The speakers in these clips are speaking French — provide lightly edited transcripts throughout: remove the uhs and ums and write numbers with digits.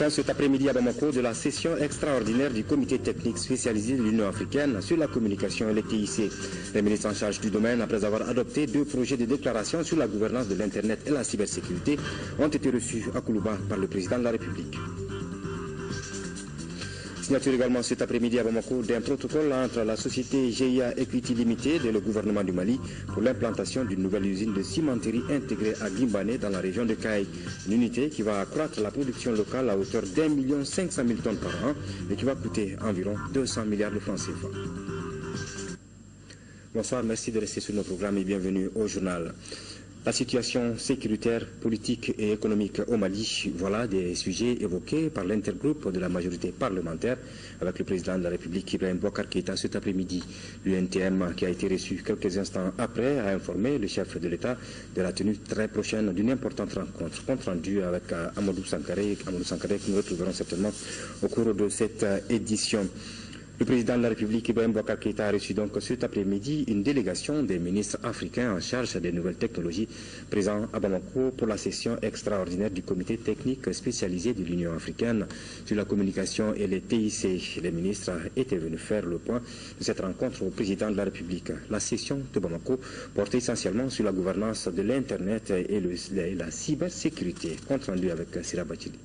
Fin cet après-midi à Bamako de la session extraordinaire du comité technique spécialisé de l'Union africaine sur la communication et les TIC. Les ministres en charge du domaine, après avoir adopté 2 projets de déclaration sur la gouvernance de l'Internet et la cybersécurité, ont été reçus à Koulouba par le président de la République. Signature également cet après-midi à Bamako d'un protocole entre la société GIA Equity Limited et le gouvernement du Mali pour l'implantation d'une nouvelle usine de cimenterie intégrée à Guimbané dans la région de Kaï. Une unité qui va accroître la production locale à hauteur d'1 500 000 tonnes par an et qui va coûter environ 200 milliards de francs CFA. Bonsoir, merci de rester sur nos programmes et bienvenue au journal. La situation sécuritaire, politique et économique au Mali, voilà des sujets évoqués par l'intergroupe de la majorité parlementaire avec le président de la République, Ibrahim Boubacar Keïta, cet après-midi. L'UNTM, qui a été reçu quelques instants après, a informé le chef de l'État de la tenue très prochaine d'une importante rencontre, compte rendu avec Amadou Sankaré que nous retrouverons certainement au cours de cette édition. Le président de la République, Ibrahim Boubacar Keïta, a reçu donc cet après-midi une délégation des ministres africains en charge des nouvelles technologies présents à Bamako pour la session extraordinaire du comité technique spécialisé de l'Union africaine sur la communication et les TIC. Les ministres étaient venus faire le point de cette rencontre au président de la République. La session de Bamako portait essentiellement sur la gouvernance de l'Internet et la cybersécurité. Compte rendu avec Sira Bachili.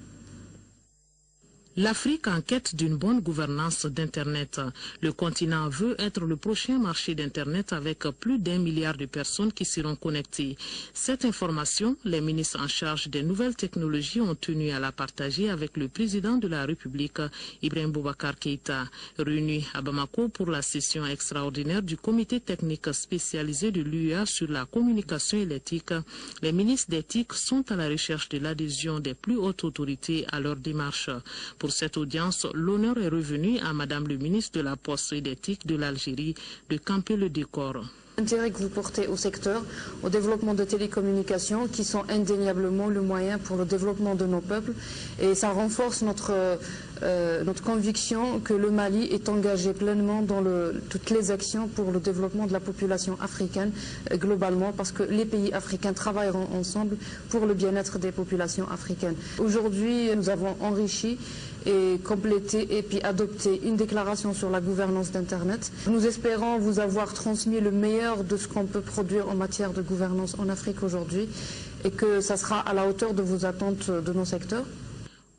L'Afrique en quête d'une bonne gouvernance d'Internet. Le continent veut être le prochain marché d'Internet avec plus d'1 milliard de personnes qui seront connectées. Cette information, les ministres en charge des nouvelles technologies ont tenu à la partager avec le président de la République, Ibrahim Boubacar Keïta. Réunis à Bamako pour la session extraordinaire du comité technique spécialisé de l'UEA sur la communication et l'éthique, les ministres d'éthique sont à la recherche de l'adhésion des plus hautes autorités à leur démarche. Pour cette audience, l'honneur est revenu à Madame le ministre de la Poste et d'éthique de l'Algérie de camper le décor. L'intérêt que vous portez au secteur, au développement de télécommunications qui sont indéniablement le moyen pour le développement de nos peuples et ça renforce notre conviction que le Mali est engagé pleinement dans toutes les actions pour le développement de la population africaine globalement parce que les pays africains travailleront ensemble pour le bien-être des populations africaines. Aujourd'hui, nous avons enrichi et complété et puis adopté une déclaration sur la gouvernance d'Internet. Nous espérons vous avoir transmis le meilleur de ce qu'on peut produire en matière de gouvernance en Afrique aujourd'hui et que ça sera à la hauteur de vos attentes de nos secteurs.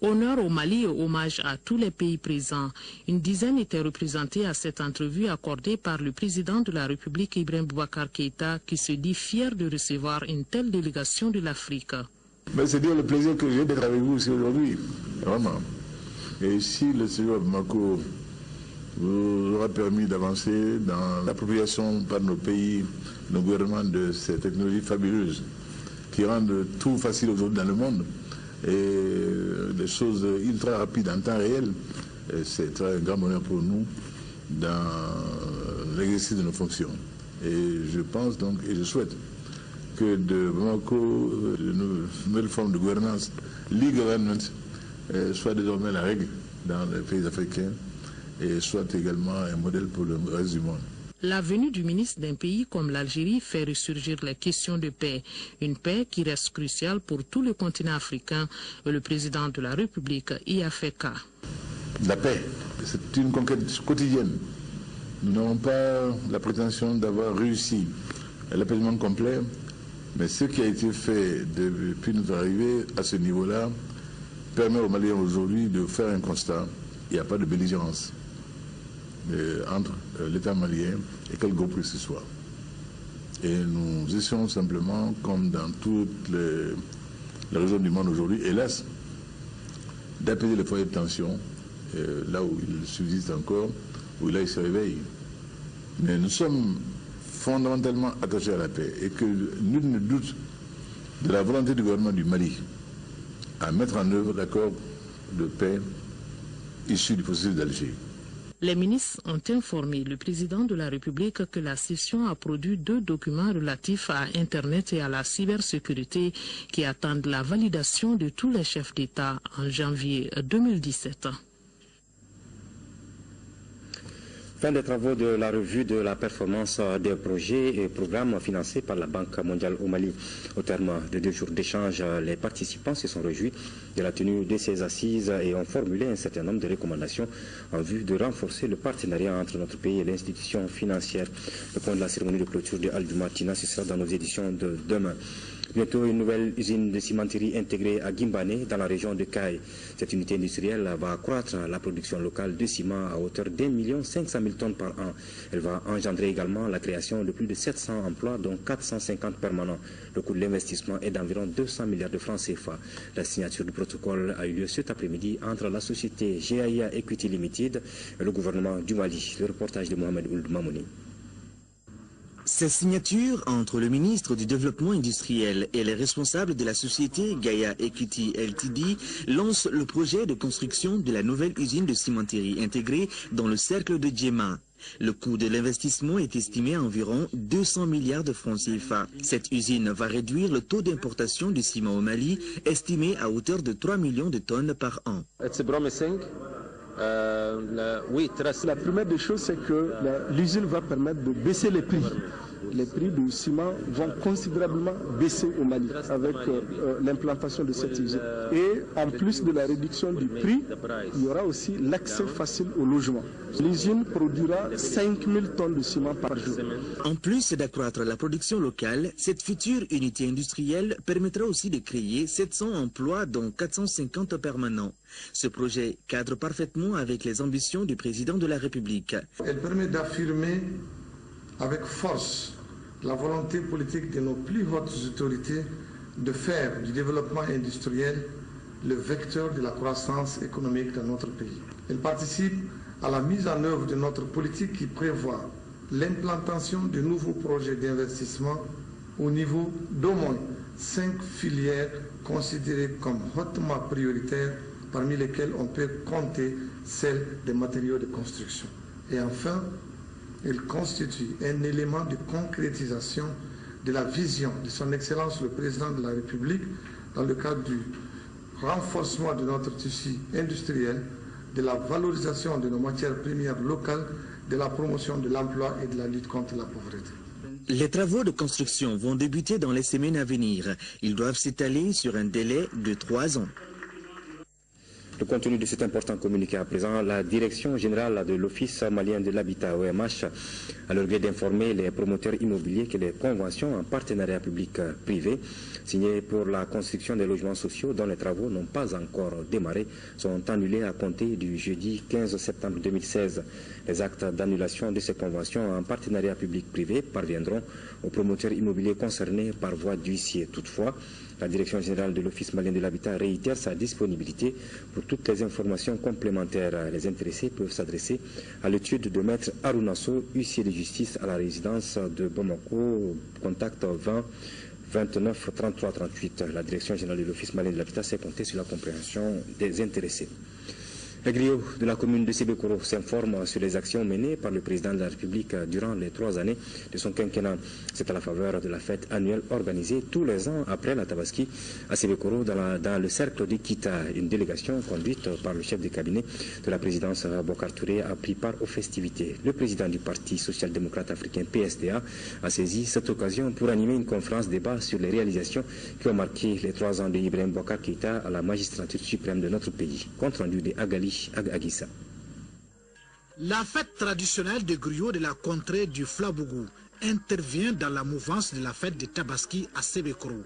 Honneur au Mali et hommage à tous les pays présents. Une dizaine étaient représentés à cette entrevue accordée par le président de la République, Ibrahim Boubacar Keïta, qui se dit fier de recevoir une telle délégation de l'Afrique. C'est dire le plaisir que j'ai d'être avec vous aussi aujourd'hui, vraiment. Et si le séjour à Bamako vous aura permis d'avancer dans l'appropriation par nos pays, nos gouvernements de ces technologies fabuleuses qui rendent tout facile aujourd'hui dans le monde et des choses ultra rapides en temps réel, c'est un grand bonheur pour nous dans l'exercice de nos fonctions. Et je pense donc et je souhaite que de Bamako, une nouvelle forme de gouvernance, l'e-government, soit désormais la règle dans les pays africains et soit également un modèle pour le reste du monde. La venue du ministre d'un pays comme l'Algérie fait ressurgir les questions de paix. Une paix qui reste cruciale pour tout le continent africain. Le président de la République y a fait cas. La paix, c'est une conquête quotidienne. Nous n'avons pas la prétention d'avoir réussi à l'apaisement complet, mais ce qui a été fait depuis notre arrivée à ce niveau-là permet aux Maliens aujourd'hui de faire un constat. Il n'y a pas de belligérance entre l'État malien et quel groupe que ce soit. Et nous essayons simplement, comme dans toutes les régions du monde aujourd'hui, hélas, d'apaiser les foyers de tension, là où ils subsistent encore, où là ils se réveillent. Mais nous sommes fondamentalement attachés à la paix et que nul ne doute de la volonté du gouvernement du Mali à mettre en œuvre l'accord de paix issu du processus d'Alger. Les ministres ont informé le président de la République que la session a produit 2 documents relatifs à Internet et à la cybersécurité qui attendent la validation de tous les chefs d'État en janvier 2017. Fin des travaux de la revue de la performance des projets et programmes financés par la Banque mondiale au Mali. Au terme de 2 jours d'échange, les participants se sont réjouis de la tenue de ces assises et ont formulé un certain nombre de recommandations en vue de renforcer le partenariat entre notre pays et l'institution financière. Le point de la cérémonie de clôture de Al-Dumatina, ce sera dans nos éditions de demain. Bientôt, une nouvelle usine de cimenterie intégrée à Guimbané, dans la région de Caille. Cette unité industrielle va accroître la production locale de ciment à hauteur d'1 500 000 tonnes par an. Elle va engendrer également la création de plus de 700 emplois, dont 450 permanents. Le coût de l'investissement est d'environ 200 milliards de francs CFA. La signature du protocole a eu lieu cet après-midi entre la société GAIA Equity Limited et le gouvernement du Mali. Le reportage de Mohamed Ould Mamouni. Cette signature entre le ministre du Développement industriel et les responsables de la société Gaia Equity Ltd lance le projet de construction de la nouvelle usine de cimenterie intégrée dans le cercle de Djema. Le coût de l'investissement est estimé à environ 200 milliards de francs CFA. Cette usine va réduire le taux d'importation du ciment au Mali, estimé à hauteur de 3 millions de tonnes par an. La première des choses, c'est que l'usine va permettre de baisser les prix. Les prix du ciment vont considérablement baisser au Mali avec l'implantation de cette usine. Et en plus de la réduction du prix, il y aura aussi l'accès facile au logement. L'usine produira 5000 tonnes de ciment par jour. En plus d'accroître la production locale, cette future unité industrielle permettra aussi de créer 700 emplois dont 450 permanents. Ce projet cadre parfaitement avec les ambitions du président de la République. Elle permet d'affirmer avec force la volonté politique de nos plus hautes autorités de faire du développement industriel le vecteur de la croissance économique de notre pays. Elle participe à la mise en œuvre de notre politique qui prévoit l'implantation de nouveaux projets d'investissement au niveau d'au moins 5 filières considérées comme hautement prioritaires, parmi lesquelles on peut compter celle des matériaux de construction. Et enfin, elle constitue un élément de concrétisation de la vision de son Excellence le Président de la République dans le cadre du renforcement de notre tissu industriel, de la valorisation de nos matières premières locales, de la promotion de l'emploi et de la lutte contre la pauvreté. Les travaux de construction vont débuter dans les semaines à venir. Ils doivent s'étaler sur un délai de 3 ans. Le contenu de cet important communiqué à présent, la Direction générale de l'Office malien de l'habitat OMH a le regret d'informer les promoteurs immobiliers que les conventions en partenariat public-privé signées pour la construction des logements sociaux dont les travaux n'ont pas encore démarré sont annulées à compter du jeudi 15 septembre 2016. Les actes d'annulation de ces conventions en partenariat public-privé parviendront aux promoteurs immobiliers concernés par voie d'huissier. Toutefois, la Direction générale de l'Office malien de l'habitat réitère sa disponibilité pour toutes les informations complémentaires. Les intéressés peuvent s'adresser à l'étude de Maître Arunasso, huissier de justice à la résidence de Bamako, contact 20 29 33 38. La Direction générale de l'Office malien de l'habitat s'est comptée sur la compréhension des intéressés. Le griot de la commune de Sébékoro s'informe sur les actions menées par le président de la République durant les 3 années de son quinquennat. C'est à la faveur de la fête annuelle organisée tous les ans après la Tabaski à Sébékoro dans le cercle de Kita. Une délégation conduite par le chef de cabinet de la présidence Bokar Touré a pris part aux festivités. Le président du Parti social-démocrate africain PSDA a saisi cette occasion pour animer une conférence débat sur les réalisations qui ont marqué les 3 ans de Ibrahim Boubacar Keïta à la magistrature suprême de notre pays. Compte rendu de Agali Aguissa. La fête traditionnelle de griot de la contrée du Flabougou intervient dans la mouvance de la fête de Tabaski à Sébékoro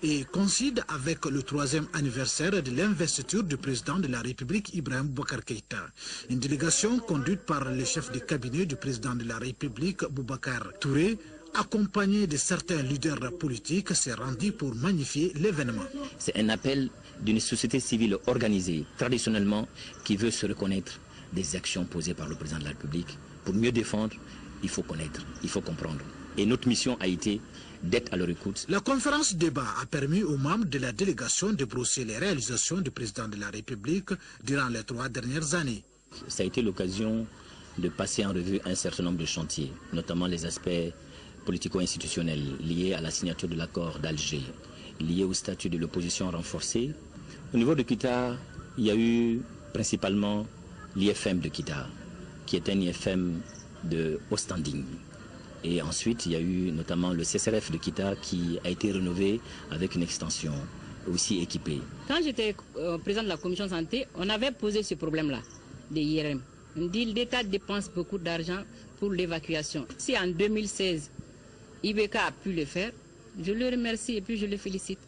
et coïncide avec le 3e anniversaire de l'investiture du président de la République Ibrahim Boubacar Keïta. Une délégation conduite par le chef de cabinet du président de la République Boubacar Touré, accompagné de certains leaders politiques, s'est rendu pour magnifier l'événement. C'est un appel d'une société civile organisée, traditionnellement, qui veut se reconnaître des actions posées par le président de la République. Pour mieux défendre, il faut connaître, il faut comprendre. Et notre mission a été d'être à leur écoute. La conférence débat a permis aux membres de la délégation de brosser les réalisations du président de la République durant les 3 dernières années. Ça a été l'occasion de passer en revue un certain nombre de chantiers, notamment les aspects politico-institutionnels liés à la signature de l'accord d'Alger, liés au statut de l'opposition renforcée. Au niveau de Kita, il y a eu principalement l'IFM de Kita, qui est un IFM de haut standing. Et ensuite, il y a eu notamment le CSRF de Kita qui a été rénové avec une extension aussi équipée. Quand j'étais président de la commission santé, on avait posé ce problème-là des IRM. On dit que l'État dépense beaucoup d'argent pour l'évacuation. Si en 2016, IBK a pu le faire, je le remercie et puis je le félicite.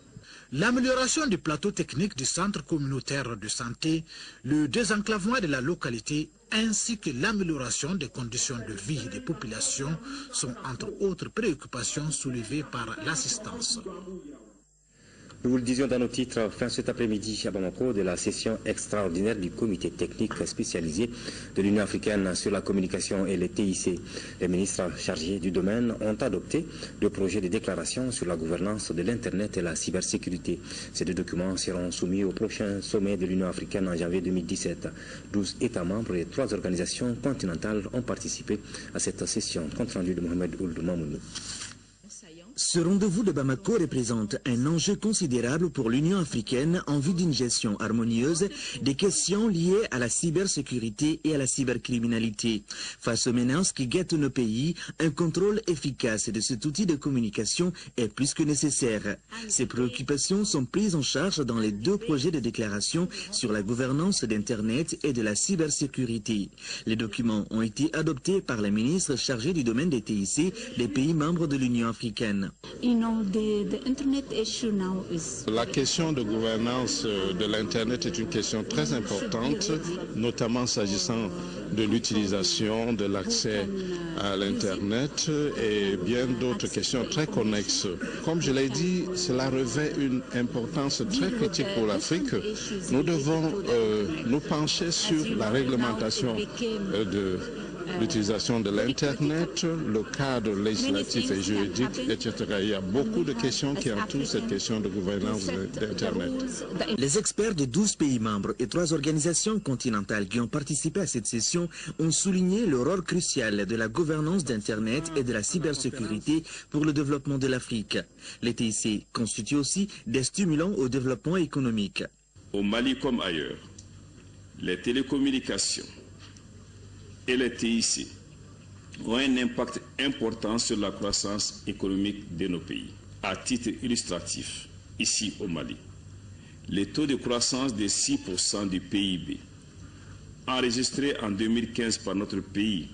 L'amélioration du plateau technique du centre communautaire de santé, le désenclavement de la localité ainsi que l'amélioration des conditions de vie des populations sont entre autres préoccupations soulevées par l'assistance. Nous vous le disions dans nos titres, fin cet après-midi à Bamako de la session extraordinaire du comité technique spécialisé de l'Union africaine sur la communication et les TIC. Les ministres chargés du domaine ont adopté le projet de déclaration sur la gouvernance de l'Internet et la cybersécurité. Ces deux documents seront soumis au prochain sommet de l'Union africaine en janvier 2017. 12 États membres et 3 organisations continentales ont participé à cette session. Compte rendu de Mohamed Ould Mamounou. Ce rendez-vous de Bamako représente un enjeu considérable pour l'Union africaine en vue d'une gestion harmonieuse des questions liées à la cybersécurité et à la cybercriminalité. Face aux menaces qui guettent nos pays, un contrôle efficace de cet outil de communication est plus que nécessaire. Ces préoccupations sont prises en charge dans les 2 projets de déclaration sur la gouvernance d'Internet et de la cybersécurité. Les documents ont été adoptés par les ministres chargés du domaine des TIC des pays membres de l'Union africaine. La question de gouvernance de l'Internet est une question très importante, notamment s'agissant de l'utilisation, de l'accès à l'Internet et bien d'autres questions très connexes. Comme je l'ai dit, cela revêt une importance très critique pour l'Afrique. Nous devons nous pencher sur la réglementation de l'utilisation de l'Internet, le cadre législatif et juridique, etc. Il y a beaucoup de questions qui entourent cette question de gouvernance d'Internet. Les experts de 12 pays membres et 3 organisations continentales qui ont participé à cette session ont souligné le rôle crucial de la gouvernance d'Internet et de la cybersécurité pour le développement de l'Afrique. Les TIC constituent aussi des stimulants au développement économique. Au Mali comme ailleurs, les télécommunications et les TIC ont un impact important sur la croissance économique de nos pays. À titre illustratif, ici au Mali, le taux de croissance de 6% du PIB enregistré en 2015 par notre pays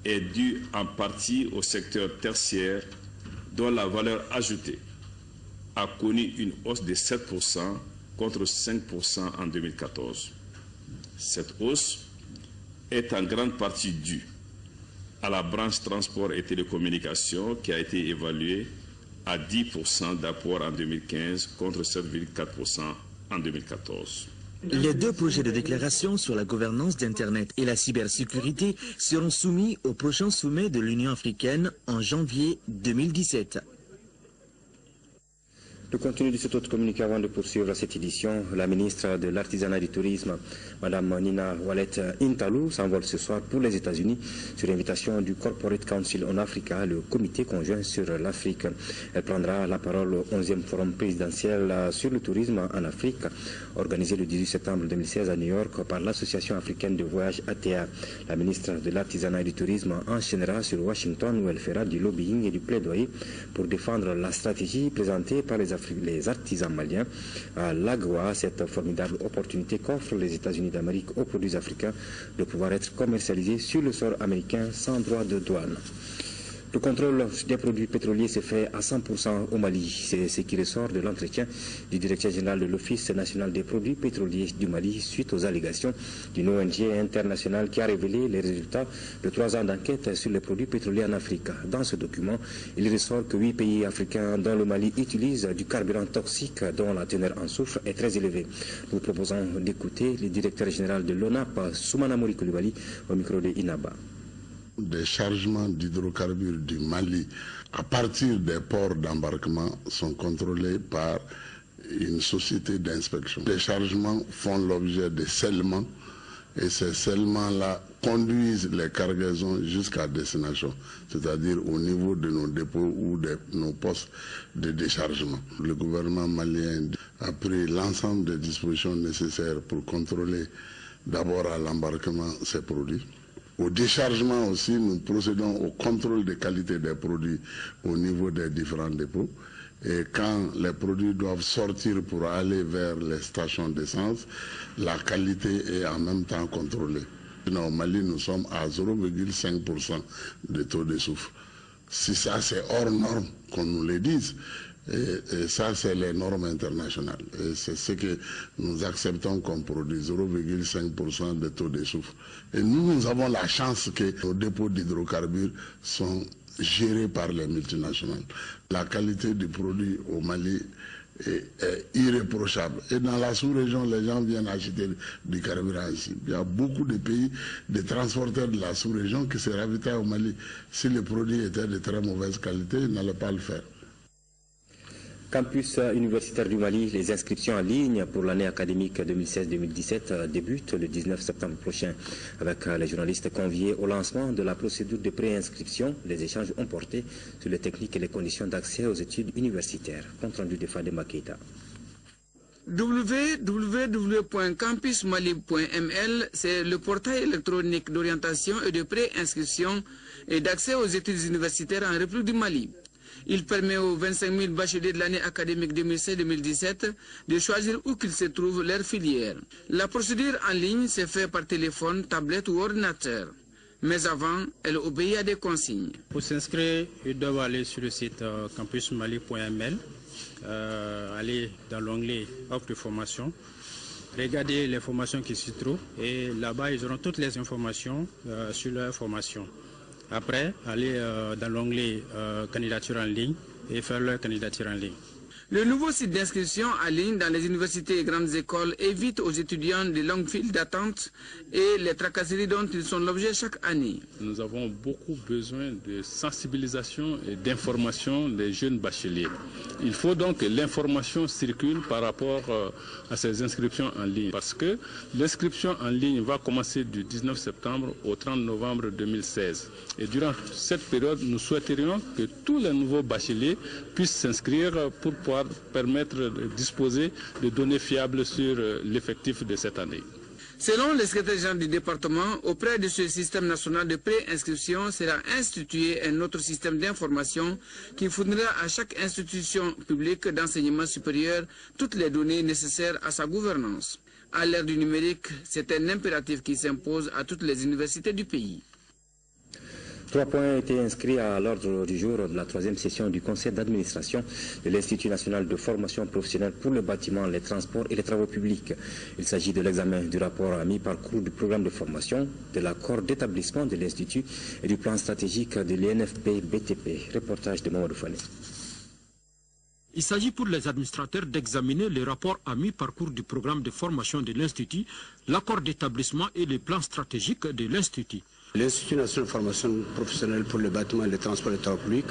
est dû en partie au secteur tertiaire dont la valeur ajoutée a connu une hausse de 7% contre 5% en 2014. Cette hausse est en grande partie due à la branche transport et télécommunications qui a été évaluée à 10% d'apport en 2015 contre 7,4% en 2014. Les 2 projets de déclaration sur la gouvernance d'Internet et la cybersécurité seront soumis au prochain sommet de l'Union africaine en janvier 2017. Le contenu de cet autre communiqué avant de poursuivre cette édition, la ministre de l'Artisanat et du Tourisme, Mme Nina Wallet Intalou, s'envole ce soir pour les États-Unis sur l'invitation du Corporate Council on Africa, le comité conjoint sur l'Afrique. Elle prendra la parole au 11e forum présidentiel sur le tourisme en Afrique, organisé le 18 septembre 2016 à New York par l'Association africaine de voyage ATA. La ministre de l'Artisanat et du Tourisme enchaînera sur Washington où elle fera du lobbying et du plaidoyer pour défendre la stratégie présentée par les artisans maliens à l'AGOA, cette formidable opportunité qu'offrent les États-Unis d'Amérique aux produits africains de pouvoir être commercialisés sur le sol américain sans droit de douane. Le contrôle des produits pétroliers s'est fait à 100% au Mali. C'est ce qui ressort de l'entretien du directeur général de l'Office national des produits pétroliers du Mali suite aux allégations d'une ONG internationale qui a révélé les résultats de 3 ans d'enquête sur les produits pétroliers en Afrique. Dans ce document, il ressort que 8 pays africains dont le Mali utilisent du carburant toxique dont la teneur en soufre est très élevée. Nous proposons d'écouter le directeur général de l'ONAP, Soumana Mori Coulibaly, au micro de Inaba. Des chargements d'hydrocarbures du Mali à partir des ports d'embarquement sont contrôlés par une société d'inspection. Les chargements font l'objet de scellements et ces scellements-là conduisent les cargaisons jusqu'à destination, c'est-à-dire au niveau de nos dépôts ou de nos postes de déchargement. Le gouvernement malien a pris l'ensemble des dispositions nécessaires pour contrôler d'abord à l'embarquement ces produits. Au déchargement aussi, nous procédons au contrôle de qualité des produits au niveau des différents dépôts. Et quand les produits doivent sortir pour aller vers les stations d'essence, la qualité est en même temps contrôlée. Au Mali, nous sommes à 0,5% de taux de soufre. Si ça c'est hors norme, qu'on nous le dise, et ça c'est les normes internationales. Et c'est ce que nous acceptons comme produit, 0,5% de taux de soufre. Et nous avons la chance que nos dépôts d'hydrocarbures sont gérés par les multinationales. La qualité du produit au Mali est irréprochable. Et dans la sous-région, les gens viennent acheter du carburant ici. Il y a beaucoup de pays, de transporteurs de la sous-région qui se ravitaillent au Mali. Si le produit était de très mauvaise qualité, ils n'allaient pas le faire. Campus universitaire du Mali, les inscriptions en ligne pour l'année académique 2016-2017 débutent le 19 septembre prochain. Avec les journalistes conviés au lancement de la procédure de préinscription, les échanges ont porté sur les techniques et les conditions d'accès aux études universitaires. Compte rendu de Fadema Keita. www.campusmali.ml, c'est le portail électronique d'orientation et de préinscription et d'accès aux études universitaires en République du Mali. Il permet aux 25 000 bacheliers de l'année académique 2016-2017 de choisir où qu'ils se trouvent leur filière. La procédure en ligne se fait par téléphone, tablette ou ordinateur. Mais avant, elle obéit à des consignes. Pour s'inscrire, ils doivent aller sur le site campusmali.ml, aller dans l'onglet offre de formation, regarder les formations qui s'y trouvent et là-bas, ils auront toutes les informations sur leur formation. Après, aller dans l'onglet candidature en ligne et faire leur candidature en ligne. Le nouveau site d'inscription en ligne dans les universités et grandes écoles évite aux étudiants de longues files d'attente et les tracasseries dont ils sont l'objet chaque année. Nous avons beaucoup besoin de sensibilisation et d'information des jeunes bacheliers. Il faut donc que l'information circule par rapport à ces inscriptions en ligne. Parce que l'inscription en ligne va commencer du 19 septembre au 30 novembre 2016. Et durant cette période, nous souhaiterions que tous les nouveaux bacheliers puissent s'inscrire pour pouvoir permettre de disposer de données fiables sur l'effectif de cette année. Selon le secrétaire général du département, auprès de ce système national de préinscription sera institué un autre système d'information qui fournira à chaque institution publique d'enseignement supérieur toutes les données nécessaires à sa gouvernance. À l'ère du numérique, c'est un impératif qui s'impose à toutes les universités du pays. 3 points ont été inscrits à l'ordre du jour de la 3e session du conseil d'administration de l'Institut national de formation professionnelle pour le bâtiment, les transports et les travaux publics. Il s'agit de l'examen du rapport à mi-parcours du programme de formation, de l'accord d'établissement de l'Institut et du plan stratégique de l'INFP-BTP. Reportage de Mamadou Fane. Il s'agit pour les administrateurs d'examiner les rapports à mi-parcours du programme de formation de l'Institut, l'accord d'établissement et les plans stratégiques de l'Institut. L'Institut national de formation professionnelle pour le bâtiment et les transports et les travaux publics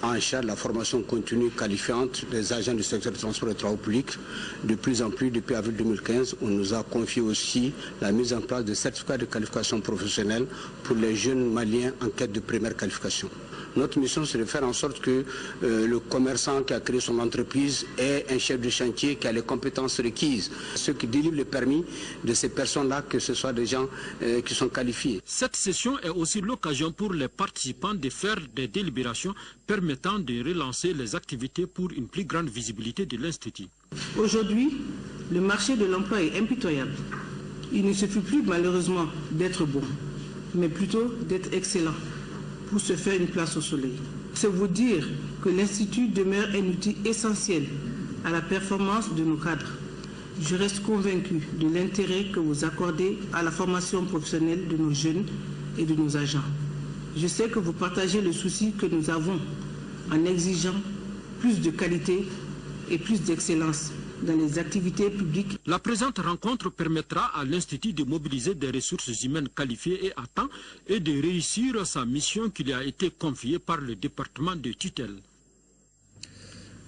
a en charge la formation continue qualifiante des agents du secteur des transports et des travaux publics. De plus en plus, depuis avril 2015, on nous a confié aussi la mise en place de certificats de qualification professionnelle pour les jeunes Maliens en quête de première qualification. Notre mission, c'est de faire en sorte que le commerçant qui a créé son entreprise ait un chef de chantier qui a les compétences requises. Ceux qui délivrent le permis de ces personnes-là, que ce soit des gens qui sont qualifiés. Cette session est aussi l'occasion pour les participants de faire des délibérations permettant de relancer les activités pour une plus grande visibilité de l'Institut. Aujourd'hui, le marché de l'emploi est impitoyable. Il ne suffit plus malheureusement d'être bon, mais plutôt d'être excellent pour se faire une place au soleil. C'est vous dire que l'Institut demeure un outil essentiel à la performance de nos cadres. Je reste convaincu de l'intérêt que vous accordez à la formation professionnelle de nos jeunes et de nos agents. Je sais que vous partagez le souci que nous avons en exigeant plus de qualité et plus d'excellence dans les activités publiques. La présente rencontre permettra à l'Institut de mobiliser des ressources humaines qualifiées et à temps et de réussir sa mission qui lui a été confiée par le département de tutelle.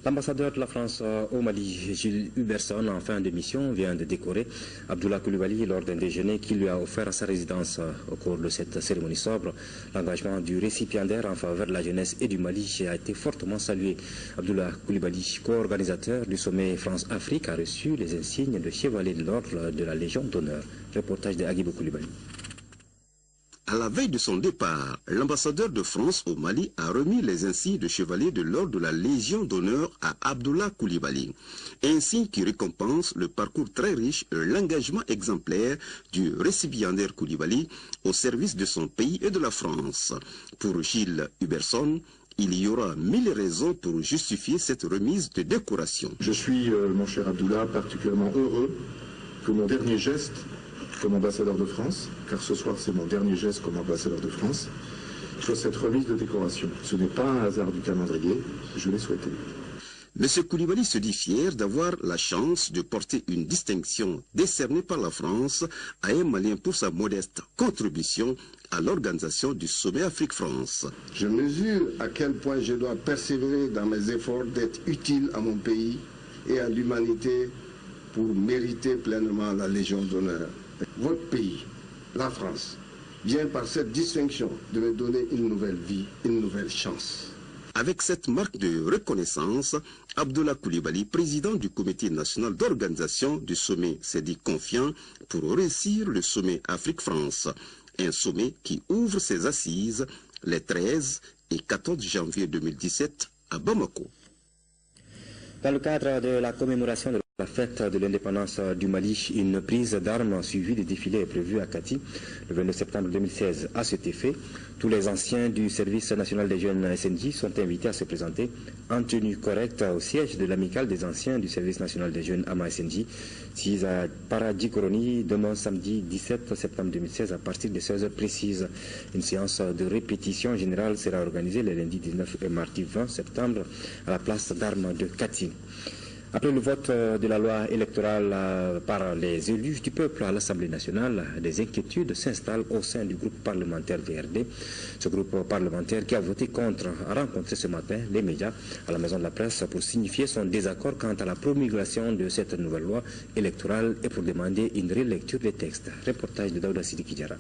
L'ambassadeur de la France au Mali, Gilles Huberson, en fin de mission, vient de décorer Abdullah Coulibaly lors d'un déjeuner qu'il lui a offert à sa résidence. Au cours de cette cérémonie sobre, l'engagement du récipiendaire en faveur de la jeunesse et du Mali a été fortement salué. Abdullah Coulibaly, co-organisateur du sommet France-Afrique, a reçu les insignes de chevalier de l'ordre de la Légion d'honneur. Reportage de Agibou Coulibaly. À la veille de son départ, l'ambassadeur de France au Mali a remis les insignes de chevalier de l'ordre de la Légion d'honneur à Abdullah Coulibaly, insigne qui récompense le parcours très riche et l'engagement exemplaire du récipiendaire Coulibaly au service de son pays et de la France. Pour Gilles Huberson, il y aura 1000 raisons pour justifier cette remise de décoration. Je suis, mon cher Abdullah, particulièrement heureux que mon dernier geste comme ambassadeur de France, car ce soir c'est mon dernier geste comme ambassadeur de France, soit cette remise de décoration. Ce n'est pas un hasard du calendrier, je l'ai souhaité. M. Coulibaly se dit fier d'avoir la chance de porter une distinction décernée par la France à un Malien pour sa modeste contribution à l'organisation du sommet Afrique-France. Je mesure à quel point je dois persévérer dans mes efforts d'être utile à mon pays et à l'humanité pour mériter pleinement la Légion d'honneur. Votre pays, la France, vient par cette distinction de me donner une nouvelle vie, une nouvelle chance. Avec cette marque de reconnaissance, Abdullah Coulibaly, président du comité national d'organisation du sommet, s'est dit confiant pour réussir le sommet Afrique-France. Un sommet qui ouvre ses assises les 13 et 14 janvier 2017 à Bamako. Dans le cadre de la commémoration de la fête de l'indépendance du Mali, une prise d'armes suivie des défilés est prévue à Kati le 22 septembre 2016. À cet effet, tous les anciens du service national des jeunes SNJ sont invités à se présenter en tenue correcte au siège de l'amicale des anciens du service national des jeunes AMA SNJ, 6 à Paradjikoroni, demain samedi 17 septembre 2016 à partir de 16h précises. Une séance de répétition générale sera organisée les lundis 19 et mardi 20 septembre à la place d'armes de Kati. Après le vote de la loi électorale par les élus du peuple à l'Assemblée nationale, des inquiétudes s'installent au sein du groupe parlementaire VRD. Ce groupe parlementaire qui a voté contre a rencontré ce matin les médias à la Maison de la Presse pour signifier son désaccord quant à la promulgation de cette nouvelle loi électorale et pour demander une relecture des textes. Reportage de Daouda Sidiki Diarra.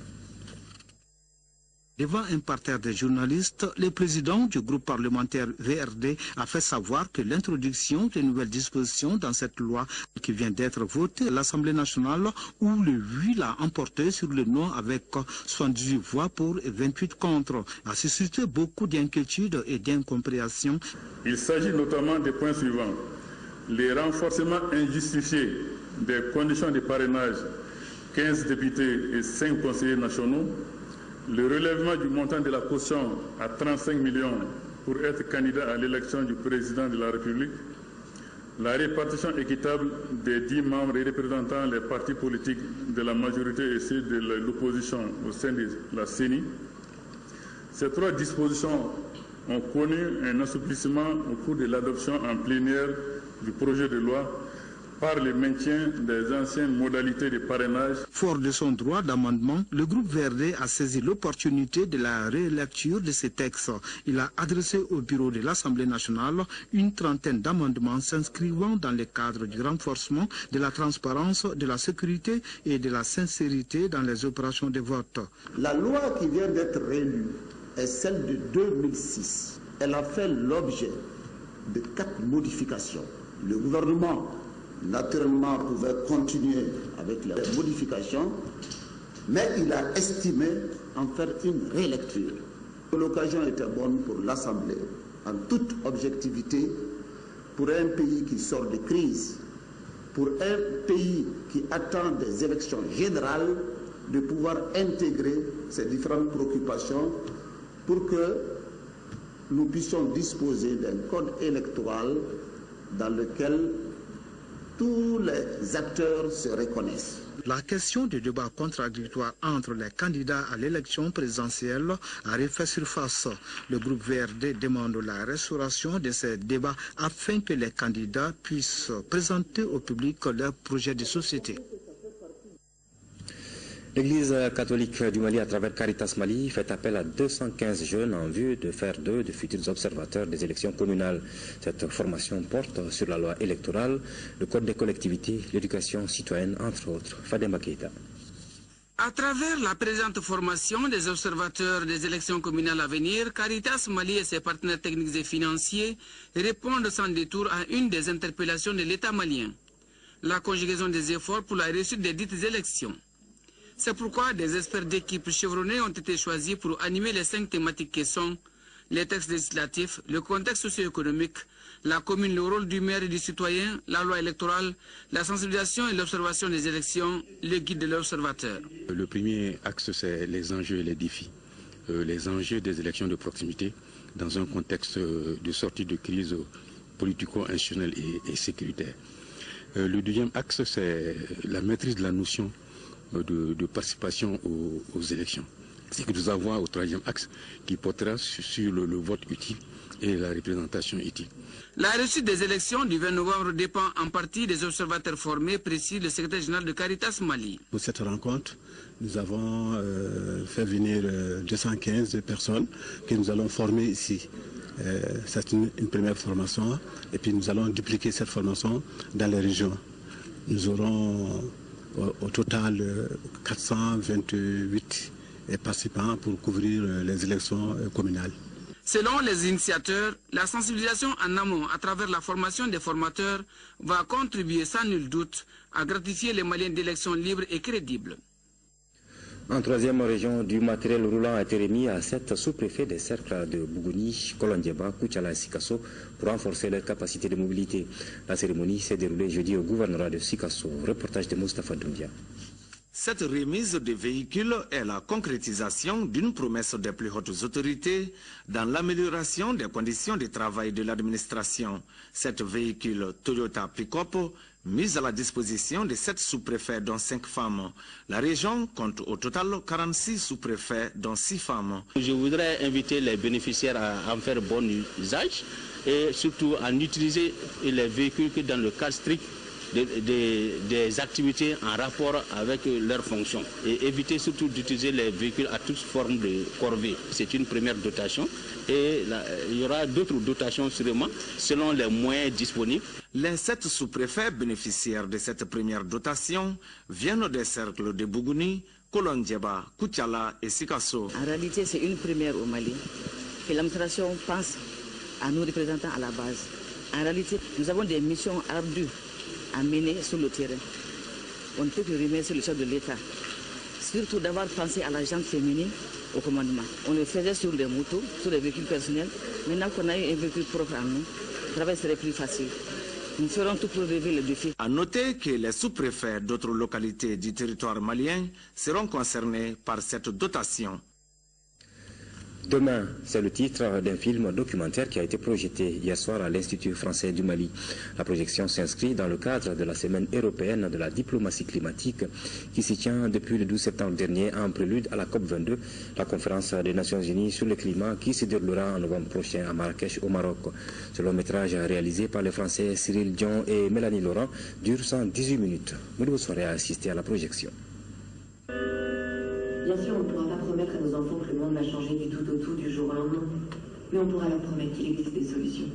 Devant un parterre de journalistes, le président du groupe parlementaire VRD a fait savoir que l'introduction des nouvelles dispositions dans cette loi qui vient d'être votée à l'Assemblée nationale, où le oui l'a emporté sur le non avec 78 voix pour et 28 contre, a suscité beaucoup d'inquiétudes et d'incompréhension. Il s'agit notamment des points suivants. Les renforcements injustifiés des conditions de parrainage, 15 députés et 5 conseillers nationaux, le relèvement du montant de la caution à 35 millions pour être candidat à l'élection du président de la République, la répartition équitable des 10 membres et représentant les partis politiques de la majorité et ceux de l'opposition au sein de la CENI. Ces 3 dispositions ont connu un assouplissement au cours de l'adoption en plénière du projet de loi par le maintien des anciennes modalités de parrainage. Fort de son droit d'amendement, le groupe VRD a saisi l'opportunité de la rélecture de ces textes. Il a adressé au bureau de l'Assemblée nationale une trentaine d'amendements s'inscrivant dans le cadre du renforcement de la transparence, de la sécurité et de la sincérité dans les opérations de vote. La loi qui vient d'être réélue est celle de 2006. Elle a fait l'objet de 4 modifications. Le gouvernement naturellement pouvait continuer avec les modifications, mais il a estimé en faire une rélecture. L'occasion était bonne pour l'Assemblée, en toute objectivité, pour un pays qui sort de crise, pour un pays qui attend des élections générales, de pouvoir intégrer ces différentes préoccupations pour que nous puissions disposer d'un code électoral dans lequel tous les acteurs se reconnaissent. La question du débat contradictoire entre les candidats à l'élection présidentielle a refait surface. Le groupe VRD demande la restauration de ces débats afin que les candidats puissent présenter au public leurs projets de société. L'Église catholique du Mali, à travers Caritas Mali, fait appel à 215 jeunes en vue de faire d'eux de futurs observateurs des élections communales. Cette formation porte sur la loi électorale, le code des collectivités, l'éducation citoyenne, entre autres. Fademba Keita. À travers la présente formation des observateurs des élections communales à venir, Caritas Mali et ses partenaires techniques et financiers répondent sans détour à une des interpellations de l'État malien. La conjugaison des efforts pour la réussite des dites élections. C'est pourquoi des experts d'équipes chevronnés ont été choisis pour animer les 5 thématiques qui sont les textes législatifs, le contexte socio-économique, la commune, le rôle du maire et du citoyen, la loi électorale, la sensibilisation et l'observation des élections, le guide de l'observateur. Le premier axe, c'est les enjeux et les défis. Les enjeux des élections de proximité dans un contexte de sortie de crise politico-institutionnelle et sécuritaire. Le deuxième axe, c'est la maîtrise de la notion de participation aux élections. C'est que nous avons au troisième axe qui portera sur le vote utile et la représentation utile. La réussite des élections du 20 novembre dépend en partie des observateurs formés, précise le secrétaire général de Caritas Mali. Pour cette rencontre, nous avons fait venir 215 personnes que nous allons former ici. C'est une première formation et puis nous allons dupliquer cette formation dans les régions. Nous aurons au total 428 participants pour couvrir les élections communales. Selon les initiateurs, la sensibilisation en amont à travers la formation des formateurs va contribuer sans nul doute à gratifier les Maliens d'élections libres et crédibles. En troisième région, du matériel roulant a été remis à 7 sous-préfets des cercles de Bougouni, Kolondieba, Koutiala et Sikasso pour renforcer leur capacité de mobilité. La cérémonie s'est déroulée jeudi au gouvernorat de Sikasso. Reportage de Moustapha Doumbia. Cette remise de véhicules est la concrétisation d'une promesse des plus hautes autorités dans l'amélioration des conditions de travail de l'administration. Cet véhicule Toyota Pick-up mis à la disposition de 7 sous-préfets dont 5 femmes. La région compte au total 46 sous-préfets dont 6 femmes. Je voudrais inviter les bénéficiaires à en faire bon usage et surtout à utiliser les véhicules que dans le cadre strict des activités en rapport avec leurs fonctions et éviter surtout d'utiliser les véhicules à toute forme de corvée. C'est une première dotation et il y aura d'autres dotations sûrement selon les moyens disponibles. Les 7 sous-préfets bénéficiaires de cette première dotation viennent des cercles de Bougouni, Kolondieba, Koutiala et Sikasso. En réalité, c'est une première au Mali que l'administration pense à nos représentants à la base. En réalité, nous avons des missions ardues à mener sur le terrain. On ne peut que remercier le chef de l'État, surtout d'avoir pensé à la gente féminine au commandement. On le faisait sur les motos, sur les véhicules personnels. Maintenant qu'on a eu un véhicule propre à nous, le travail serait plus facile. Nous ferons tout pour relever le défi. À noter que les sous-préfets d'autres localités du territoire malien seront concernés par cette dotation. Demain, c'est le titre d'un film documentaire qui a été projeté hier soir à l'Institut français du Mali. La projection s'inscrit dans le cadre de la Semaine européenne de la diplomatie climatique qui s'y tient depuis le 12 septembre dernier en prélude à la COP22, la conférence des Nations Unies sur le climat qui se déroulera en novembre prochain à Marrakech au Maroc. Ce long métrage réalisé par les Français Cyril Dion et Mélanie Laurent dure 118 minutes. Nous serons assistés à la projection. Bien sûr, on ne pourra pas promettre à nos enfants que le monde va changer du tout au tout du jour au lendemain, mais on pourra leur promettre qu'il existe des solutions.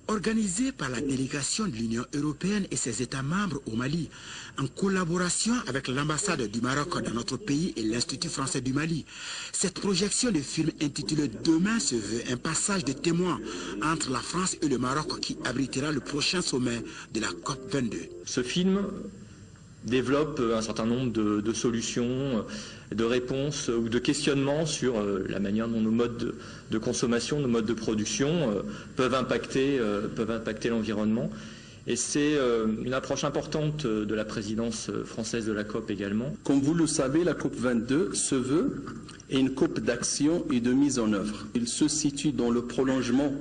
Organisé par la délégation de l'Union européenne et ses États membres au Mali, en collaboration avec l'ambassade du Maroc dans notre pays et l'Institut français du Mali, cette projection de film intitulée « Demain » se veut un passage de témoin entre la France et le Maroc qui abritera le prochain sommet de la COP22. Ce film développe un certain nombre de solutions, de réponses ou de questionnements sur la manière dont nos modes de consommation, nos modes de production peuvent impacter l'environnement. Et c'est une approche importante de la présidence française de la COP également. Comme vous le savez, la COP 22 se veut une COP d'action et de mise en œuvre. Il se situe dans le prolongement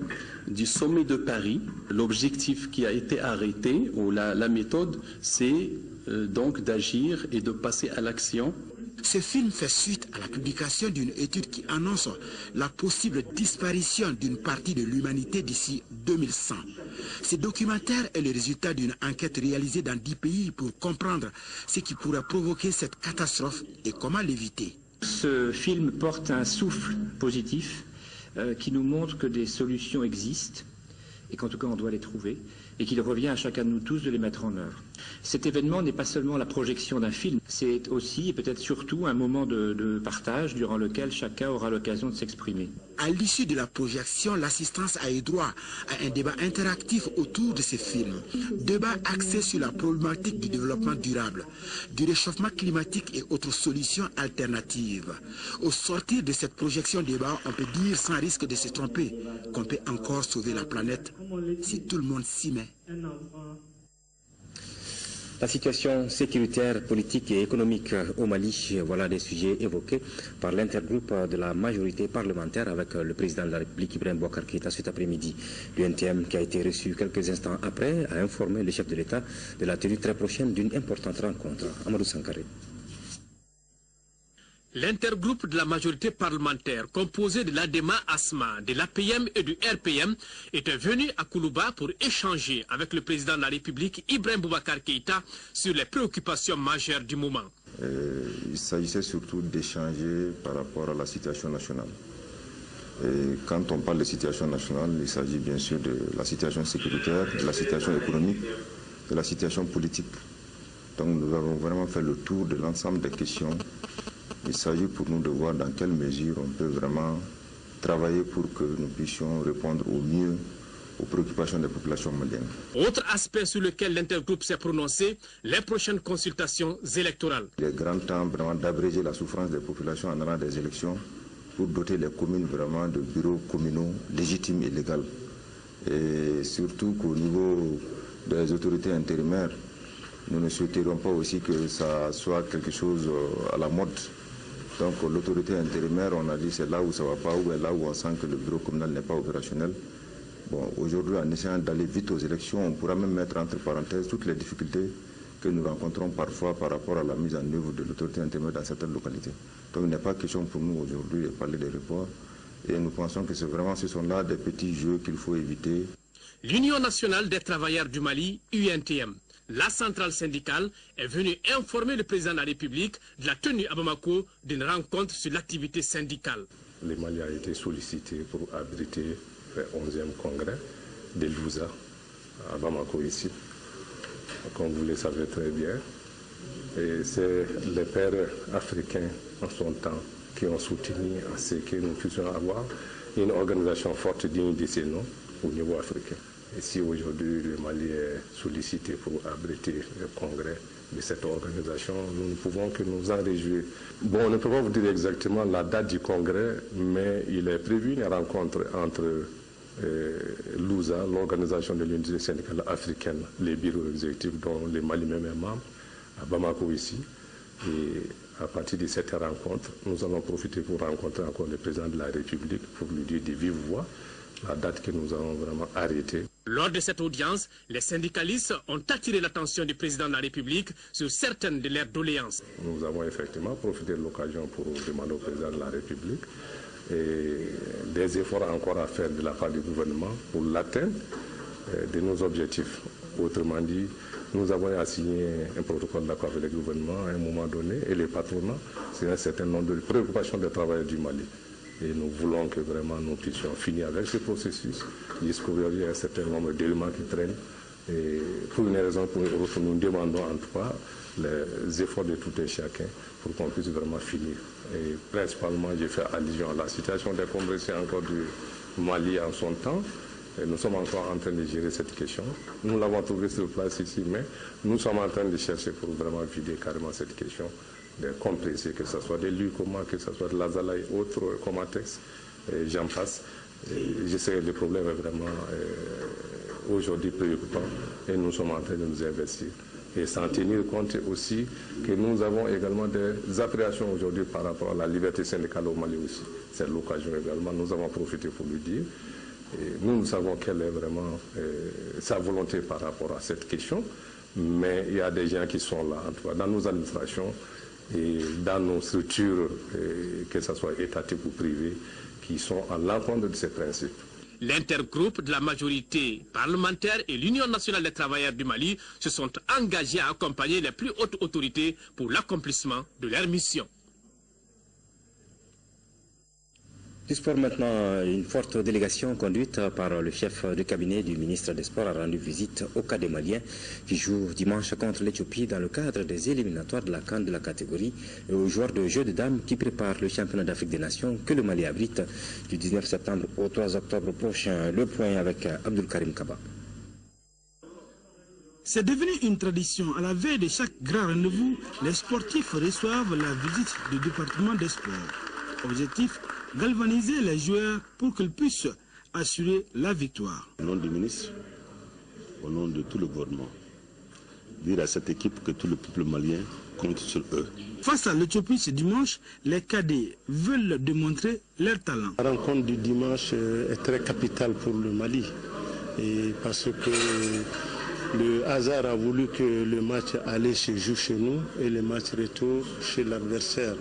du sommet de Paris. L'objectif qui a été arrêté, ou la méthode, c'est donc d'agir et de passer à l'action. Ce film fait suite à la publication d'une étude qui annonce la possible disparition d'une partie de l'humanité d'ici 2100. Ce documentaire est le résultat d'une enquête réalisée dans 10 pays pour comprendre ce qui pourrait provoquer cette catastrophe et comment l'éviter. Ce film porte un souffle positif qui nous montre que des solutions existent et qu'en tout cas on doit les trouver. et qu'il revient à chacun de nous tous de les mettre en œuvre. Cet événement n'est pas seulement la projection d'un film, c'est aussi et peut-être surtout un moment de partage durant lequel chacun aura l'occasion de s'exprimer. À l'issue de la projection, l'assistance a eu droit à un débat interactif autour de ces films. Débat axé sur la problématique du développement durable, du réchauffement climatique et autres solutions alternatives. Au sortir de cette projection débat, on peut dire sans risque de se tromper qu'on peut encore sauver la planète si tout le monde s'y met. La situation sécuritaire, politique et économique au Mali, voilà des sujets évoqués par l'intergroupe de la majorité parlementaire avec le président de la République, Ibrahim Boubacar Keïta, cet après-midi. L'UNTM, qui a été reçu quelques instants après, a informé le chef de l'État de la tenue très prochaine d'une importante rencontre. Amadou Sankaré. L'intergroupe de la majorité parlementaire, composé de l'ADEMA ASMA, de l'APM et du RPM, était venu à Koulouba pour échanger avec le président de la République, Ibrahim Boubacar Keïta, sur les préoccupations majeures du moment. Il s'agissait surtout d'échanger par rapport à la situation nationale. Et quand on parle de situation nationale, il s'agit bien sûr de la situation sécuritaire, de la situation économique, de la situation politique. Donc nous avons vraiment fait le tour de l'ensemble des questions. Il s'agit pour nous de voir dans quelle mesure on peut vraiment travailler pour que nous puissions répondre au mieux aux préoccupations des populations maliennes. Autre aspect sur lequel l'intergroupe s'est prononcé, les prochaines consultations électorales. Il est grand temps vraiment d'abréger la souffrance des populations en allant des élections pour doter les communes vraiment de bureaux communaux légitimes et légaux. Et surtout qu'au niveau des autorités intérimaires, nous ne souhaiterions pas aussi que ça soit quelque chose à la mode. Donc l'autorité intérimaire, on a dit c'est là où ça ne va pas, ou là où on sent que le bureau communal n'est pas opérationnel. Bon, aujourd'hui, en essayant d'aller vite aux élections, on pourra même mettre entre parenthèses toutes les difficultés que nous rencontrons parfois par rapport à la mise en œuvre de l'autorité intérimaire dans certaines localités. Donc il n'est pas question pour nous aujourd'hui de parler des reports. Et nous pensons que ce sont là des petits jeux qu'il faut éviter. L'Union nationale des travailleurs du Mali, UNTM, la centrale syndicale, est venue informer le président de la République de la tenue à Bamako d'une rencontre sur l'activité syndicale. Le Mali a été sollicité pour abriter le 11e congrès de l'USA à Bamako ici, comme vous le savez très bien. Et c'est les pères africains en son temps qui ont soutenu à ce que nous puissions avoir une organisation forte digne de ces noms au niveau africain. Et si aujourd'hui le Mali est sollicité pour abriter le congrès de cette organisation, nous ne pouvons que nous en réjouir. Bon, on ne peut pas vous dire exactement la date du congrès, mais il est prévu une rencontre entre l'USA, l'organisation de l'unité syndicale africaine, les bureaux exécutifs dont le Mali même est membre, à Bamako ici. Et à partir de cette rencontre, nous allons profiter pour rencontrer encore le président de la République pour lui dire de vive voix la date que nous avons vraiment arrêtée. Lors de cette audience, les syndicalistes ont attiré l'attention du président de la République sur certaines de leurs doléances. Nous avons effectivement profité de l'occasion pour demander au président de la République des efforts encore à faire de la part du gouvernement pour l'atteinte de nos objectifs. Autrement dit, nous avons assigné un protocole d'accord avec le gouvernement à un moment donné et les patronats sur un certain nombre de préoccupations des travailleurs du Mali. Et nous voulons que vraiment nous puissions finir avec ce processus. Jusqu'aujourd'hui, il y a un certain nombre d'éléments qui traînent. Et pour une raison ou pour une autre, nous demandons en tout cas les efforts de tout et chacun pour qu'on puisse vraiment finir. Et principalement, j'ai fait allusion à la situation des congrès encore du Mali en son temps. Et nous sommes encore en train de gérer cette question. Nous l'avons trouvé sur place ici, mais nous sommes en train de chercher pour vraiment vider carrément cette question. De compresser, que ce soit des Lucoma, que ce soit de l'Azala et autres Comatex, j'en passe. Je sais que le problème est vraiment aujourd'hui préoccupant et nous sommes en train de nous investir. Et sans tenir compte aussi que nous avons également des appréhensions aujourd'hui par rapport à la liberté syndicale au Mali aussi. C'est l'occasion également, nous avons profité pour lui dire. Et nous savons quelle est vraiment sa volonté par rapport à cette question, mais il y a des gens qui sont là, en tout cas dans nos administrations, et dans nos structures, que ce soit étatiques ou privées, qui sont à l'encontre de ces principes. L'intergroupe de la majorité parlementaire et l'Union nationale des travailleurs du Mali se sont engagés à accompagner les plus hautes autorités pour l'accomplissement de leur mission. Du sport maintenant, une forte délégation conduite par le chef de cabinet du ministre des Sports a rendu visite au CAD des Maliens qui joue dimanche contre l'Éthiopie dans le cadre des éliminatoires de la CAN de la catégorie et aux joueurs de jeu de dames qui préparent le championnat d'Afrique des Nations que le Mali abrite du 19 septembre au 3 octobre prochain. Le point avec Abdul Karim Kaba. C'est devenu une tradition. À la veille de chaque grand rendez-vous, les sportifs reçoivent la visite du département des sports. Objectif, galvaniser les joueurs pour qu'ils puissent assurer la victoire. Au nom du ministre, au nom de tout le gouvernement, dire à cette équipe que tout le peuple malien compte sur eux. Face à l'Éthiopie ce dimanche, les cadets veulent démontrer leur talent. La rencontre du dimanche est très capitale pour le Mali et parce que le hasard a voulu que le match aller se joue chez nous et le match retour chez l'adversaire.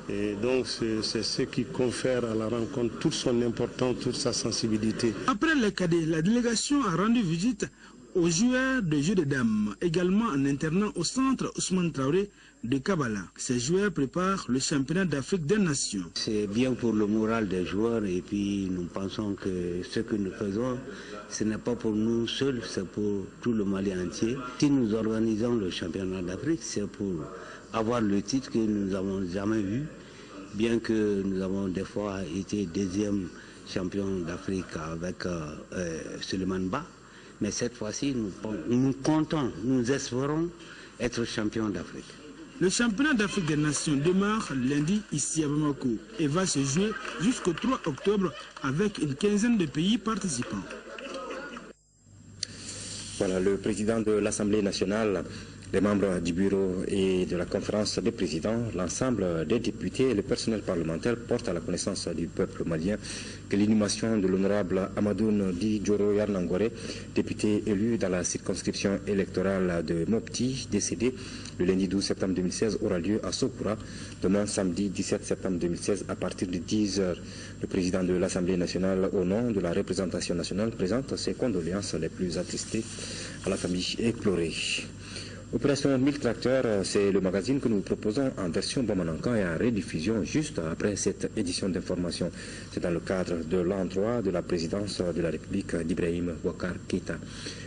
Et donc c'est ce qui confère à la rencontre toute son importance, toute sa sensibilité. Après les cadets, la délégation a rendu visite aux joueurs de jeu de dames, également en internant au centre Ousmane Traoré de Kabbalah. Ces joueurs préparent le championnat d'Afrique des Nations. C'est bien pour le moral des joueurs et puis nous pensons que ce que nous faisons, ce n'est pas pour nous seuls, c'est pour tout le Mali entier. Si nous organisons le championnat d'Afrique, c'est pour avoir le titre que nous n'avons jamais eu, bien que nous avons des fois été deuxième champion d'Afrique avec Suleiman Ba. Mais cette fois-ci, nous comptons, nous espérons être champions d'Afrique. Le championnat d'Afrique des Nations démarre lundi ici à Bamako et va se jouer jusqu'au 3 octobre avec une quinzaine de pays participants. Voilà, le président de l'Assemblée nationale, les membres du bureau et de la conférence des présidents, l'ensemble des députés et le personnel parlementaire portent à la connaissance du peuple malien que l'inhumation de l'honorable Amadoun Di Dioro Yarnangore, député élu dans la circonscription électorale de Mopti, décédé le lundi 12 septembre 2016, aura lieu à Sokura, demain samedi 17 septembre 2016 à partir de 10h. Le président de l'Assemblée nationale, au nom de la représentation nationale, présente ses condoléances les plus attristées à la famille éplorée. Opération 1000 tracteurs, c'est le magazine que nous vous proposons en version Bamanankan et en rediffusion juste après cette édition d'information. C'est dans le cadre de l'an 3 de la présidence de la République d'Ibrahim Boubacar Keïta.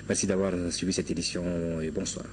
Merci d'avoir suivi cette édition et bonsoir.